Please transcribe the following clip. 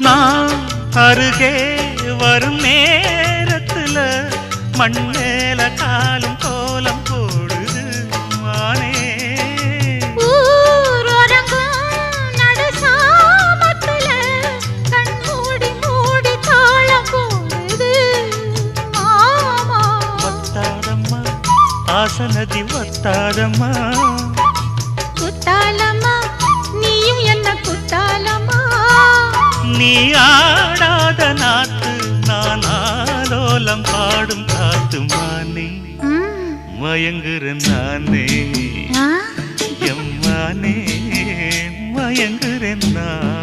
நான் அருகே வரும் நேரத்துல மண்ணேல காலும் கோலம் போடுது மானே ஆசனதி ஒத்தாதம்மா குத்தாலம்மா நீயும் என்ன குத்தாலம்மா நீ ஆடாத நாத்து நான் ஆலோலம் பாடும் காத்து மானே மயங்குறேன் நானே எம்மானே மயங்குறேன் நான்